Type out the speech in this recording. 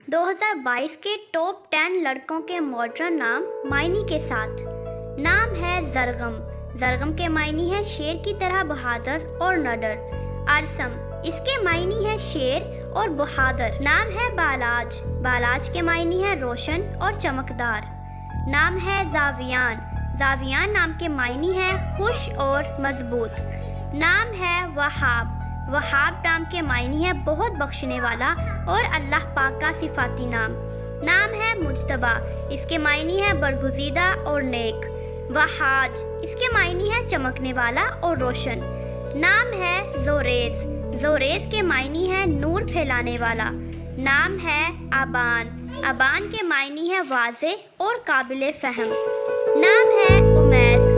2022 के टॉप 10 लड़कों के मॉडर्न नाम मायनी के साथ। नाम है जरगम। जरगम के मायनी है शेर की तरह बहादुर और नडर। अरसम, इसके मायनी है शेर और बहादुर। नाम है बालाज। बालाज के मायनी है रोशन और चमकदार। नाम है जावियान। जावियान नाम के मायनी है खुश और मजबूत। नाम है वहाब। वहाब नाम के मायनी है बहुत बख्शने वाला और अल्लाह पाक का सिफाती नाम। नाम है मुज्तबा। इसके मायनी है बरगुजीदा और नेक। वहाज, इसके मायनी है चमकने वाला और रोशन। नाम है जोरेस। जोरेस के मायनी है नूर फैलाने वाला। नाम है अबान। अबान के मायनी है वाज़े और काबिल फ़हम। नाम है उमैस।